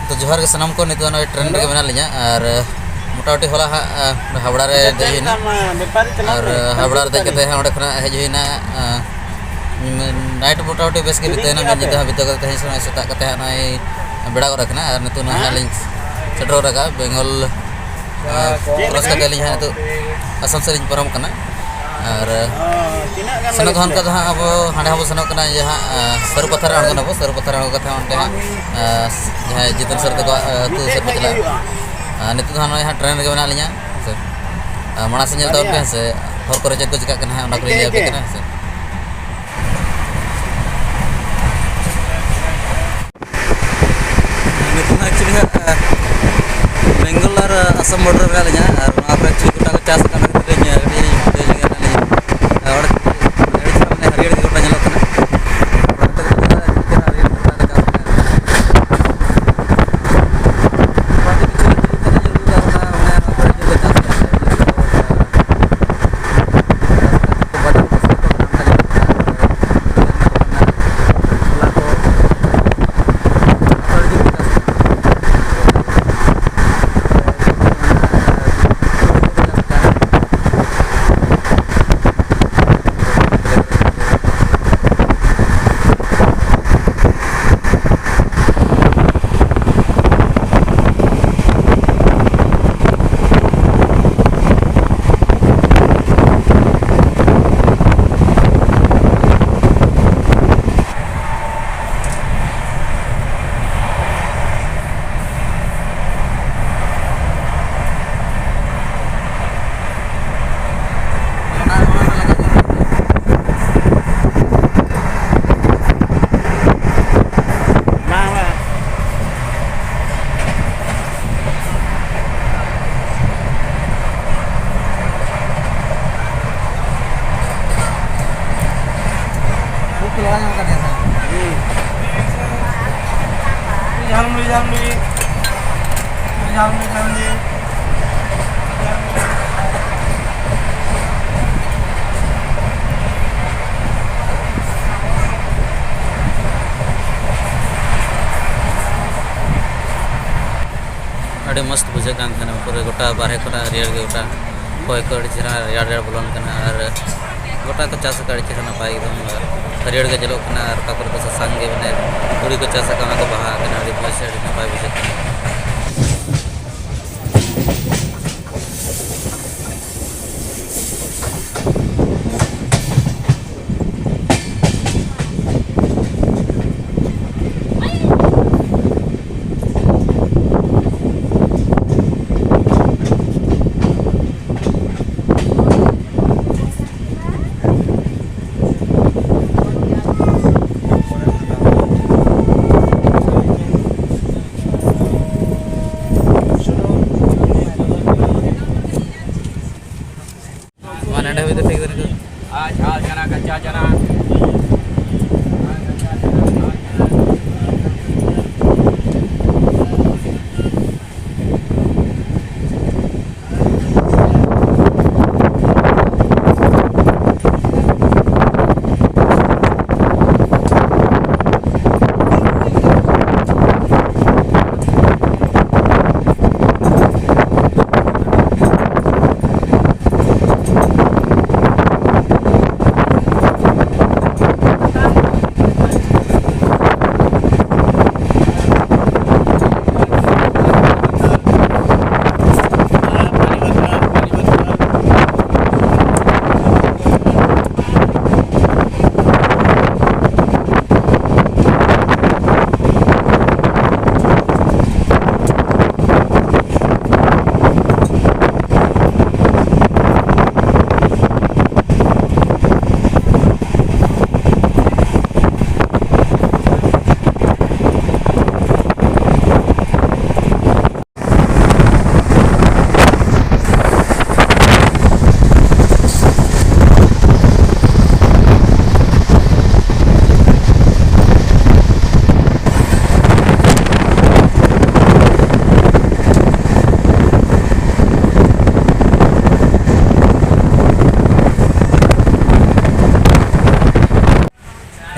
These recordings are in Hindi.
तो जोहार के सनम को नितो ट्रेन रे मेना लिया और मोटामुटी होला हावड़ा रे देना और हावड़ा दे कते हैं ओडे खना हेजना नाइट मोटामुटी बेस के बितेना मेन जिदा बितो कते हैं समय सेता कते हैं नाय बेड़ा को रखना और नितो ना लिंक सेटरो रखा बेंगल क्रॉस कते लिया तो असम से लिंक परम कना और सनो धन का जहां अब हांडे हम सनो कना जहां सर पत्थर अणगन अब सर पत्थर अणग कथा ओंटे जहां जितन सर तक तू सर चला नितो धन यहां ट्रेन रे बना लिया से मणा से नेल पे से हर करे चेक को चिका कना है ओना को ले पे कना से नितो एक्चुअली बेंगल और असम बॉर्डर रे लिया और वहां पर एक्चुअली गोटा को चास कना रे अड़े मस्त बुझे कान थाना पूरे गोटा बारे कोना रियर के गोटा कोई कोड जरा यार यार बोलन कना और गोटा को चास कर के ना पाई एकदम रियर के जलो कना और का पर संगे बने थोड़ी को चास कना को बहा कना री पैसे ना पाई बुझे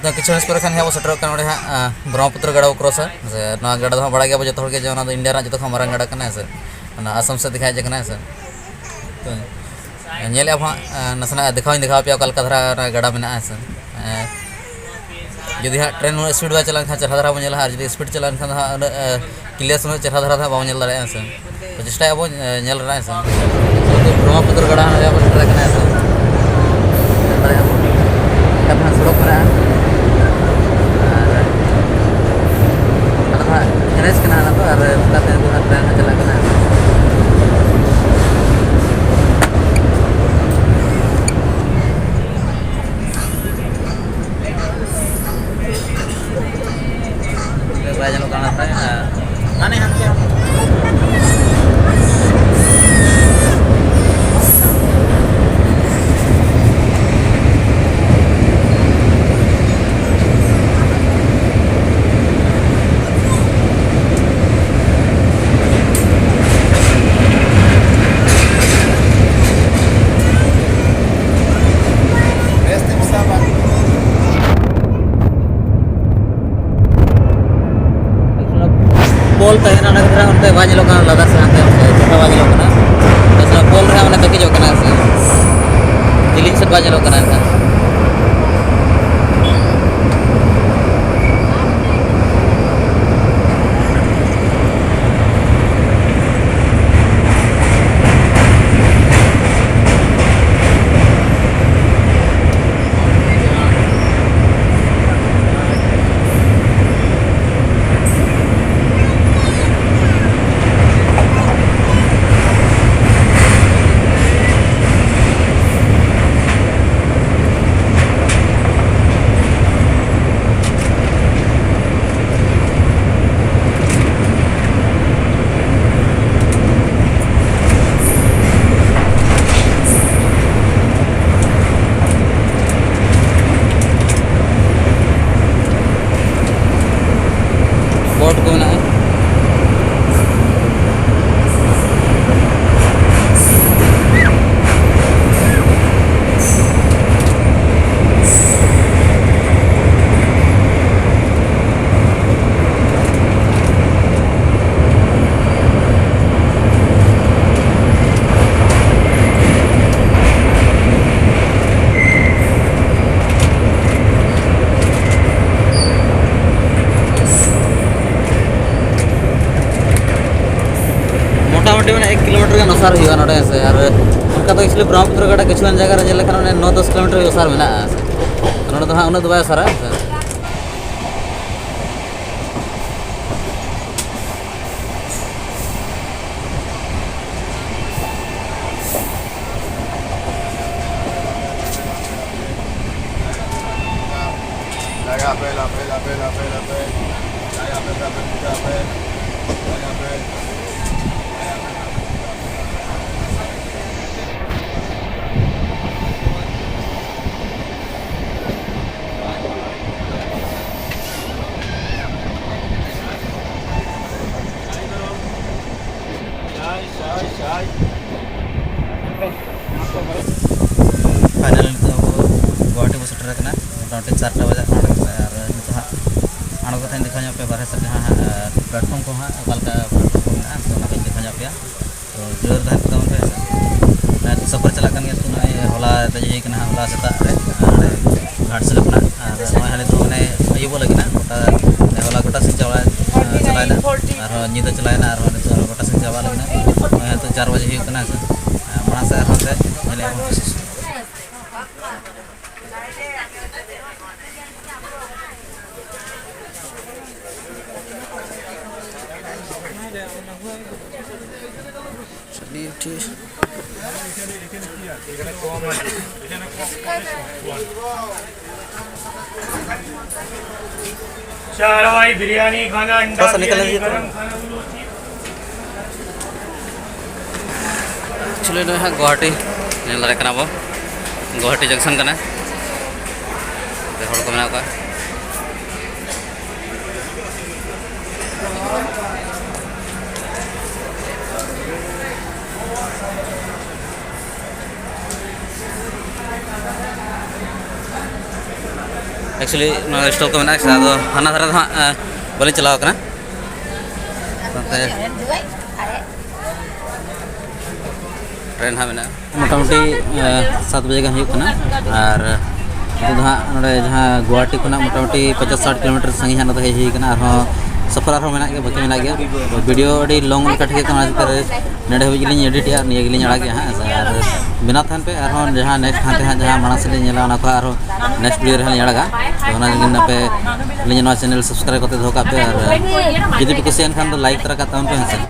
नित किछु पर खान अब सेटर ब्रह्मपुत्र गड़ा क्रॉस गड़ा तो बड़ा गया जो इंडिया जो मारंग गड़ा से असम से दिखाई जगना से तो नेले अब नासना देखा पे धरा गड़ा में से जुदी हाँ ट्रेन स्पीड बा चलान चरहा धरा बो और जो स्पीड चलान क्लियर समय चरहा धरा बो दाड़ा से तो चेष्टा अब से ब्रह्मपुत्र गड़ा से सड़क एनएच ट्रेन चलना पोल तहना उनते बाजलों लदा से छोटा बाजलों पोल रहा दकीजों दिल्ली से बाजलों बोट को ना मोटामुटी मैंने 1 किलोमीटर का ओसार हुआ नोड़े से और उनका तो इसलिए ब्रह्मपुत्र गड़ा किछुआन जगह रे लेखा 9-10 किलोमीटर ओसार मेना नोड़े तो हाँ उन्हें तो बाय ओसारा फाइनल गुवाहाटी बस सेटर मोटामुटी 4टा बजे और नित हाँ आड़ो कथा देखा पे बारे से जहाँ प्लेटफॉर्म को हाँ अकालका प्लेटफॉर्म को मेना तो देखा पे तो जोर तहन तब पे सफर चला तो हला दजे हला सेता घाट से हाले तो मैंने अयुब लगे हला गोटा से चलाना और नींद चलाना और गोटा से चाबा लगे तो 4 बजे होना माना से चलिए ठीक चारवाई बिरयानी खाना अंडा बिरयानी गरम खाना चलो ना गुवाहाटी गुवाहाटी जंक्शन करना हड़ को मेना का एक्चुअली स्टॉप को मेना आदो हाना धारा हाँ बलिंग चलाव कना ट्रेन हाँ मेना मोटामुटी 7 बजे गान हुयुग कना और हाँ जहाँ गुवाहाटी को मोटामुटी 50-60 किलोमीटर संगी हाँ हेज हुई सफर मेना बाकी मेना गया वीडियो अभी लॉन्ग कटे नेड़े हबी एडिट निये आड़ा गया हाँ और बना थान पे और जहाँ नेक्स्ट हाँ जहाँ मांग से नेला और नेक्स्ट वीडियो रे आड़ा तो पे चैनल सब्सक्राइब करते दो पे और जुदी पे कुछ खान लाइक तरह का पे